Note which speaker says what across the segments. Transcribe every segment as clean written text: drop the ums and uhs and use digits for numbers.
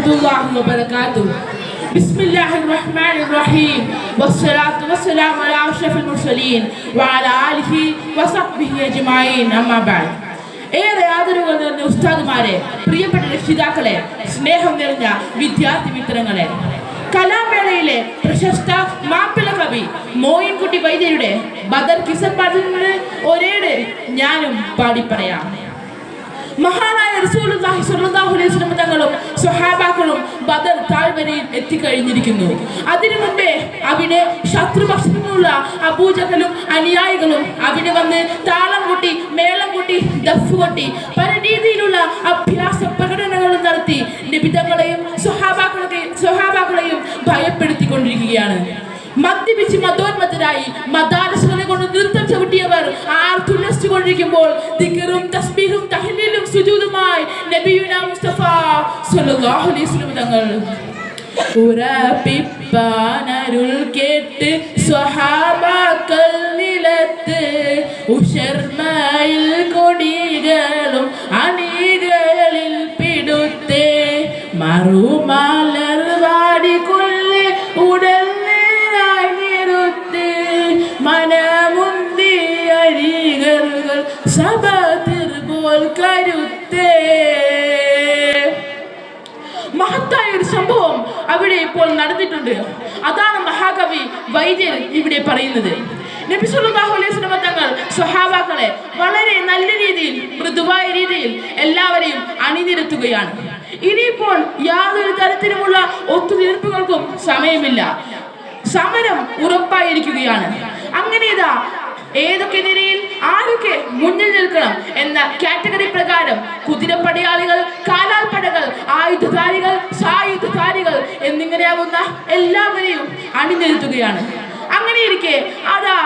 Speaker 1: warahmatullahi wabarakatuh. Bismillahirrahmanirrahim. Wassalatu wassalamu ala ashrafil mursalin wa ala alihi wa sahbihi ajma'in. Amma ba'd. ഏറെ ആദരവുകൾ നിറഞ്ഞ ഉസ്താദുമാരെ, പ്രിയപ്പെട്ട രക്ഷിതാക്കളെ, സ്നേഹം നിറഞ്ഞ വിദ്യാർത്ഥി മിത്രങ്ങളെ, കലാമേളയിലെ പ്രശസ്ത മാപ്പിള കവി മോയിൻകുട്ടി വൈദ്യരുടെ ബദർ കിസൻ പാട്ടിന് ഒരേട് ഞാനും പാടിപ്പറയാം. മഹാനായ റസൂലുള്ളാഹി സ്വല്ലല്ലാഹു അലൈഹി വസല്ലം തങ്ങളും സ്വഹാബാക്കളും ബദർ താഴ്വരയിൽ എത്തിക്കഴിഞ്ഞിരിക്കുന്നു. അതിനു മുമ്പേ അവിടെ ശത്രുപക്ഷത്തു നിന്നുള്ള അബൂജഹലും അനുയായികളും അവിടെ വന്ന് താളം കൊട്ടി, മേളം കൊട്ടി, ദഫ് കൊട്ടി പല രീതിയിലുള്ള അഭ്യാസ പ്രകടനങ്ങളും നടത്തി നബി തങ്ങളെയും സ്വഹാബാക്കളെയും ഭയപ്പെടുത്തിക്കൊണ്ടിരിക്കുകയാണ്. മദ്യപിച്ച് മതോന്മത്തരായി മദാരസുകളെ കൊണ്ട് നൃത്തം ചവിട്ടിയവർ ആർത്തുല്ലസിച്ചുകൊണ്ടിരിക്കുമ്പോൾ ദിക്റും തസ്ബീഹും തഹ്ലീലും സുജൂദുമായി നബിയുനാ മുസ്തഫ സ്വല്ലല്ലാഹു അലൈഹി വസല്ലം തങ്ങൾ ഉറപ്പിപ്പാനരുൾ കേട്ട് സ്വഹാബാക്കൾ നിലത്ത് ഉശർമയിൽ കൊടികളും അണികളിൽ പിടുത്തേ മറുമലർ വാടിക്കൊള്ളി ഉടൽ മഹത്തായ ഒരു സംഭവം അവിടെ ഇപ്പോൾ നടന്നിട്ടുണ്ട്. അതാണ് മഹാകവി വൈദ്യൻ ഇവിടെ പറയുന്നത്. നബി സല്ലല്ലാഹു അലൈഹി വസല്ലം തങ്ങൾ സ്വഹാബാക്കളെ വളരെ നല്ല രീതിയിൽ, മൃദുവായ രീതിയിൽ എല്ലാവരെയും അണിനിരത്തുകയാണ്. ഇനിയിപ്പോൾ യാതൊരു തരത്തിലുമുള്ള ഒത്തുതീർപ്പുകൾക്കും സമയമില്ല. സമരം ഉറപ്പായിരിക്കുകയാണ്. അങ്ങനെ ഇതാ ഏതൊക്കെ നിരയിൽ ആരൊക്കെ മുന്നിൽ നിൽക്കണം എന്ന കാറ്റഗറി പ്രകാരം കുതിരപ്പടയാളികൾ, കാലാൾപ്പടകൾ, ആയുധധാരികൾ, സായുധധാരികൾ എന്നിങ്ങനെയാവുന്ന എല്ലാവരെയും അണിനിരത്തുകയാണ്. അങ്ങനെയിരിക്കെ അതാ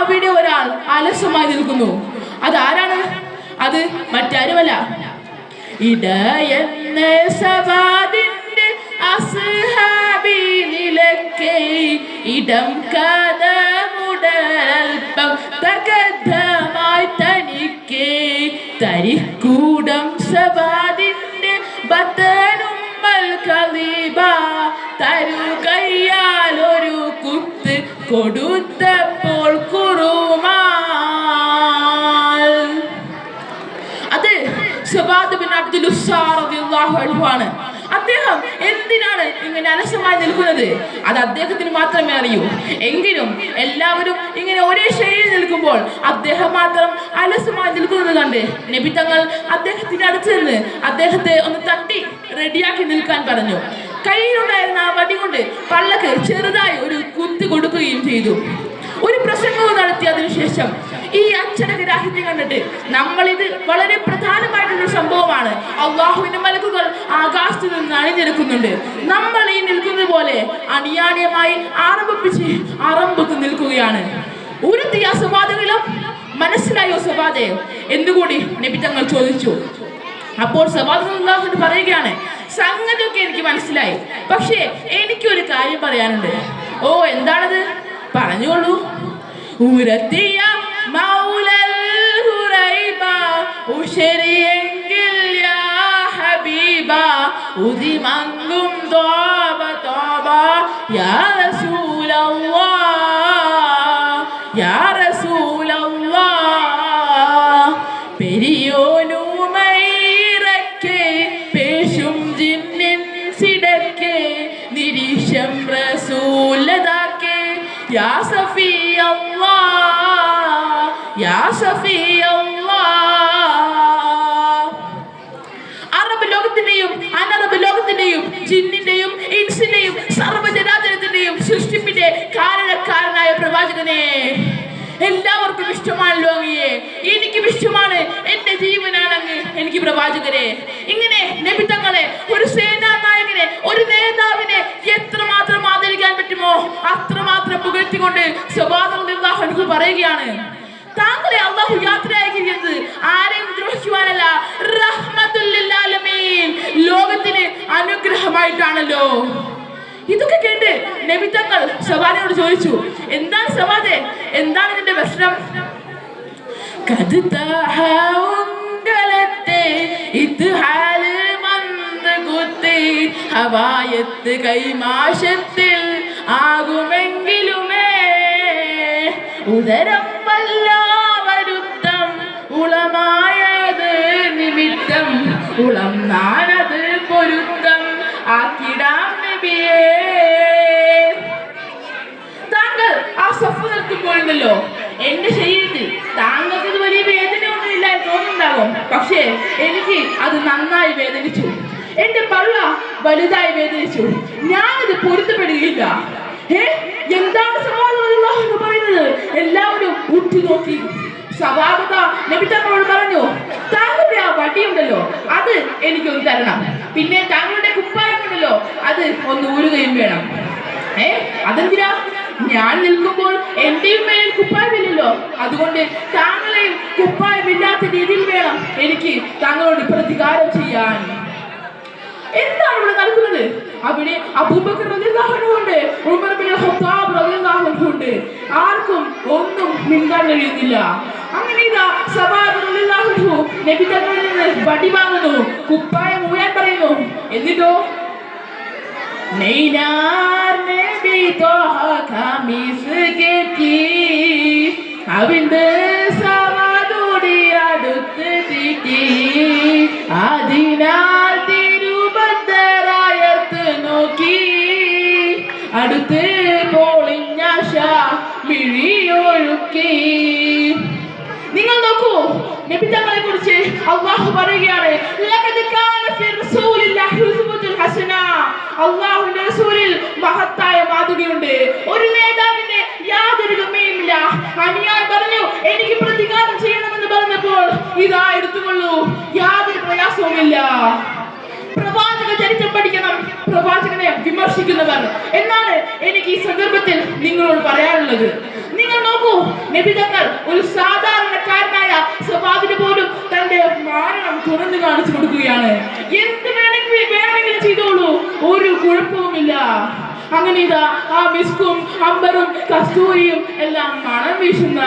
Speaker 1: അവിടെ ഒരാൾ അലസമായി നിൽക്കുന്നു. അതാരാണ്? അത് മറ്റാരുമല്ല, ഇടയെന്ന സവാദിന്റെ അസ്ഹാബി നിലക്കേ ഇടം കഥമുടൽപ്പം തകദ്ധമായി തനിക്കേ തരിക്കൂടം സവാദിന്റെ ബത്തനുമ്മൽ ഖലീബ തരുകയ്യാലൊരു കുത്ത് കൊടുത്തപ്പോൾ കുറുമാൽ. അത് സവാദ് ബിൻ അബ്ദുൽ ഉസ്സാ റളിയല്ലാഹു അൻഹു ആണ്. അദ്ദേഹം എന്തിനാണ് ഇങ്ങനെ അലസമായി നിൽക്കുന്നത് അത് അദ്ദേഹത്തിന് മാത്രമേ അറിയൂ. എങ്കിലും എല്ലാവരും ഇങ്ങനെ ഒരേ ശൈലിയിൽ നിൽക്കുമ്പോൾ അദ്ദേഹം മാത്രം അലസമായി നിൽക്കുന്നത് കണ്ട് നബി തങ്ങൾ അദ്ദേഹത്തിന്റെ അടുത്ത് നിന്ന് അദ്ദേഹത്തെ ഒന്ന് തട്ടി റെഡിയാക്കി നിൽക്കാൻ പറഞ്ഞു. കയ്യിലുണ്ടായിരുന്ന ആ വടി കൊണ്ട് പള്ളക്ക് ചെറുതായി ഒരു കുത്ത് കൊടുക്കുകയും ചെയ്തു. ഒരു പ്രസംഗവും നടത്തി. അതിനുശേഷം ഈ അച്ചടകരാഹിത്യം കണ്ടിട്ട് നമ്മളിത് വളരെ പ്രധാനമായിട്ടുള്ള സംഭവമാണ്. അള്ളാഹുവിന്റെ മലക്കുകൾ ആകാശത്ത് നിന്ന് അണിനിരക്കുന്നുണ്ട്. നമ്മൾ ഈ നിൽക്കുന്നത് പോലെ അണിയാണിയമായി ആരംഭിച്ച് നിൽക്കുകയാണ്. ഉരുത്തിയ സ്വഭാവങ്ങളും മനസ്സിലായോ സ്വഭാവേ എന്നുകൂടി നബി തങ്ങൾ ചോദിച്ചു. അപ്പോൾ സ്വഭാവം പറയുകയാണ്, സംഗതിയൊക്കെ എനിക്ക് മനസ്സിലായി, പക്ഷേ എനിക്കൊരു കാര്യം പറയാനുണ്ട്. ഓ, എന്താണത്? പറഞ്ഞോളൂ. ഉരത്തിയ മൗലൽ ഹുറൈബ ഉശരിയെങ്കിൽ യാ ഹബീബ ഉദിമങ്കും തോബ തോബ യാ റസൂലല്ലാഹ് യാ റസൂലല്ലാഹ് പെരിയോനുമൈറക്കെ പേശും ജിന്നിൻ സിടക്കെ നിരീശം റസൂലദാക്കെ യാ സഫി അല്ലാഹ് യാ സഫി അല്ലാഹ്. അറബ് ലോകത്തിന്റെയും അനറബ് ലോകത്തിന്റെയും ജിന്നിന്റെയും ഇൻസിന്റെയും സർവ്വജനാചരത്തിന്റെയും സൃഷ്ടിപ്പിന്റെ കാരണക്കാരനായ പ്രവാചകനെ എല്ലാവർക്കും ഇഷ്ടമാണല്ലോ അങ്ങയെ. എനിക്കും ഇഷ്ടമാണ്, എന്റെ ജീവനാണങ്ങ് എനിക്ക് പ്രവാചകരെ. ഇങ്ങനെ നബി തങ്ങളെ, ഒരു സേനാ നായകനെ, ഒരു നേതാവിനെ എത്രമാത്രം ആദരിക്കാൻ പറ്റുമോ അത്രമാത്രം പുകഴ്ത്തിക്കൊണ്ട് സ്വഭാവം പറയുകയാണ്, താങ്കളെ അള്ളാഹു യാത്രയാക്കിയിരിക്കുന്നത് ആരെയും ദ്രോഹിക്കുവാനല്ല, റഹ്മത്തുൽ ലിൽ ആലമീൻ, ലോകത്തിന് അനുഗ്രഹമായിട്ടാണല്ലോ. ഇതൊക്കെ കേട്ട് നബി തങ്ങൾ സവാദിനോട് ചോദിച്ചു, എന്താണ് സവാദെ, എന്താണ് ഇതിന്റെ പ്രശ്നം? ഹവായത്ത് കൈമാശത്തിൽ ആകുമെങ്കിലുമേ ഉദരം വല്ലാവരുത്തം ഉളമായത് നിമിത്തം ഉളം നാനത് പൊരുത്തം ആക്കിടാം നബിയേ. താങ്കൾ ആ സഫ് നിൽക്കുമ്പോഴുണ്ടല്ലോ എന്റെ ശരീരത്തിൽ താങ്കൾക്ക് ഇത് വലിയ വേദന ഒന്നും ഇല്ല തോന്നുന്നുണ്ടാകും, പക്ഷേ എനിക്ക് അത് നന്നായി വേദനിച്ചു. എന്റെ പള്ള വലുതായി വേദനിച്ചു. ഞാനത് പൊരുത്തപ്പെടുകയില്ല. എന്താണ് സവാദ് എന്ന് പറയുന്നത്? എല്ലാവരും ഉറ്റുനോക്കി. സവാദ നബി തങ്ങളോട് പറഞ്ഞു, താങ്കളുടെ ആ വടിയുണ്ടല്ലോ അത് എനിക്കൊന്ന് തരണം, പിന്നെ താങ്കളുടെ കുപ്പായം ഉണ്ടല്ലോ അത് ഒന്ന് ഊരുകയും വേണം. അതെന്തിനാ? ഞാൻ നിൽക്കുമ്പോൾ എന്റെയും മേൽ കുപ്പായമില്ലല്ലോ, അതുകൊണ്ട് താങ്കളെയും കുപ്പായമില്ലാത്ത രീതിയിൽ വേണം എനിക്ക് താങ്കളോട് പ്രതികാരം ചെയ്യാൻ. എന്താണ് ഇവിടെ നടക്കുന്നത്? അവിടെ അബൂബക്കർ റളിയല്ലാഹു അൻഹു ഉണ്ട്, ഉമർ ഇബ്നു ഖത്താബ് റളിയല്ലാഹു അൻഹു ഉണ്ട്. ആർക്കും ഒന്നും മിണ്ടാൻ കഴിയുന്നില്ല. അങ്ങനെ ഇതാ സവാദ് റളിയല്ലാഹു അൻഹു നബി തങ്ങളിൽ നിന്ന് വടി വാങ്ങുന്നു, കുപ്പായം ഊരാൻ പറയുന്നു. എന്നിട്ടോ നെയ്നാർ നബി തോഹ ഖമീസ് കെട്ടി അവിന്ത് സവാദോടി അടുത്ത് തീറ്റി അതിനാൽ തിരുബദ്ധരായത്ത് നോക്കി അടുത്ത് പൊളിഞ്ഞ മിഴിയൊഴുക്കി. നിങ്ങൾ നോക്കൂ, നബി തങ്ങളെ കുറിച്ച് അല്ലാഹു പറയുകയാണ്, ലഖദ് കാന ഫി റസൂലില്ലാഹി ഉസ്വത്തുൻ ഹസന. അല്ലാഹുവിന്റെ റസൂലിൽ മഹത്തായ മാതൃകയുണ്ട്. ഒരു നേതാവിന്റെ യാതൊരു ഗമയുമില്ല. അനുയായി പറഞ്ഞു എനിക്ക് പ്രതികാരം ചെയ്യണമെന്ന് പറഞ്ഞപ്പോൾ ഇതാ എടുത്തുകൊള്ളൂ, യാതൊരു പ്രയാസവുമില്ല. പ്രവാചക ചരിത്രം പഠിക്കണം, പ്രവാചകനെ വിമർശിക്കുന്നവർ എന്നാണ് എനിക്ക് ഈ സന്ദർഭത്തിൽ നിങ്ങളോട് പറയാനുള്ളത്. നിങ്ങൾ നോക്കൂ, നബി തങ്ങൾ ഒരു സാധാരണക്കാരനായ സവാദിന് പോലും തന്റെ മാരണം തുറന്നു കാണിച്ചു കൊടുക്കുകയാണ്. എന്ത് വേണമെങ്കിലും ചെയ്തോളൂ, ഒരു കുഴപ്പവുമില്ല. അങ്ങനെ ഇതാ ആ മിസ്കും അമ്പറും കസ്തൂരിയും എല്ലാം മണം വീശുന്ന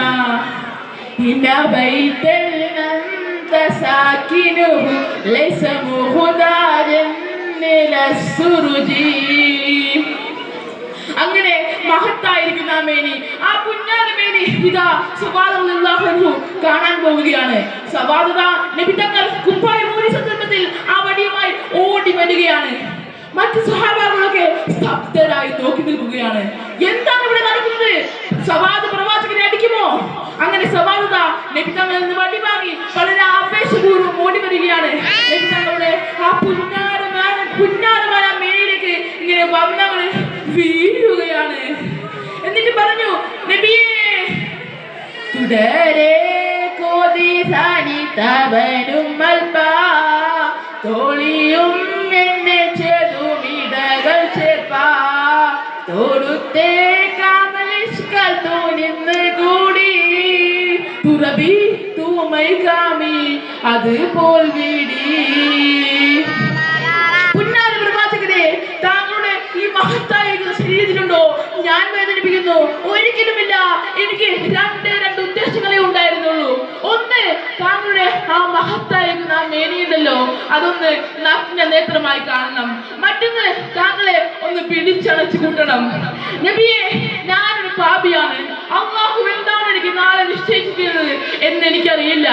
Speaker 1: അങ്ങനെ മഹത്തായിരിക്കുന്ന ആ മേനി, ആ പുന്നാര മേനി ഇതാ സവാദ് റളിയല്ലാഹു അൻഹു കാണാൻ പോവുകയാണ്. സവാദ് നബി തങ്ങൾ കുപ്പായം ഊരിയ സന്ദർഭത്തിൽ ആ വടിയുമായി ഓടി വരികയാണ്. മറ്റു സ്വഹാബാക്കളൊക്കെ സ്തബ്ധരായി നോക്കി നിൽക്കുകയാണ്. എന്താണ് ഇവിടെ നടക്കുന്നത്? സവാദ് പ്രവാചകനെ അടിക്കുമോ? അങ്ങനെ സവാദ് നബി തങ്ങളിൽ നിന്ന് വടി വാങ്ങി വളരെ ആവേശപൂർവ്വം ഓടി വരികയാണ്. നബി തങ്ങളുടെ ആ പുന്നാരമായ മേനിലേക്ക് ഇങ്ങനെ വന്നവൾ വീഴുകയാണ്. എന്നിട്ട് പറഞ്ഞു, നബിയേ തുടരെ കോതി തവനും അൽപ തോളിയും എന്നെ ചെറുമിടകൾ ചേർപ്പാ തോടുത്തേ കാമലിഷ്കൽ തോന്നിന്ന് കൂടി തുറബി തൂമൈ കാമി അതുപോൽ വീടി. പുന്നാര പ്രവാചകരെ, താങ്കളുടെ ഈ മഹത്തായ ശരീരത്തിലുണ്ടോ ഞാൻ വേദനിപ്പിക്കുന്നു? ഒരിക്കലുമില്ല. എനിക്ക് രണ്ട് ഉദ്ദേശങ്ങളെ ഉണ്ടായിരുന്നുള്ളൂ. ഒന്ന്, താങ്കളുടെ ആ മഹത്തായ മേനിയുണ്ടല്ലോ അതൊന്ന് നഗ്ന നേത്രമായി കാണണം. മറ്റൊന്ന്, താങ്കളെ ഒന്ന് പിടിച്ചടച്ചു കൂട്ടണം. നബിയെ, ഞാനൊരു പാപിയാണ്. അല്ലാഹു എന്താണ് എനിക്ക് നാളെ നിശ്ചയിച്ചിട്ടുള്ളത് എന്ന് എനിക്കറിയില്ല.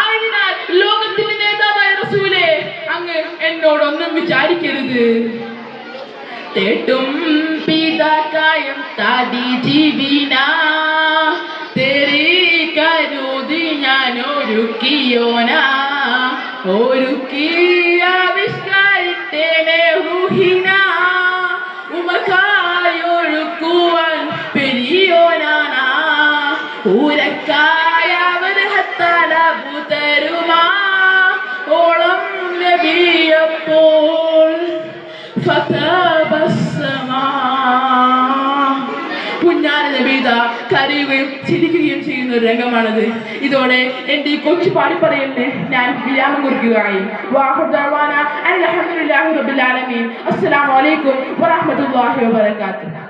Speaker 1: ആയതിനാൽ ലോകത്തിന്റെ നേതാവായ റസൂലേ, അങ്ങ് എന്നോടൊന്നും വിചാരിക്കരുത്. തേട്ടും പിതാക്കായം തടി ജീവിന തെറി കരുതി ഞാൻ ഒരുക്കിയോന ഒരുക്കി ആവിഷ്കരിത്തേനെ റുഹിന ഉമക്കായൊഴുക്കുവാൻ പെരിയോനാന ഊരക്കായവർ ഹത്തലബു തരുമാ ഓളം നബിയപ്പോൾ പുന്നാര നബീത കരയുകയും ചിരിക്കുകയും ചെയ്യുന്ന ഒരു രംഗമാണത്. ഇതോടെ എന്റെ ഈ കൊച്ചു പാടിപ്പറയലിന് ഞാൻ വിരാമം കുറിക്കുകയായി. അസ്സലാമു അലൈക്കും വറഹ്മത്തുള്ളാഹി വബറകാതുഹു.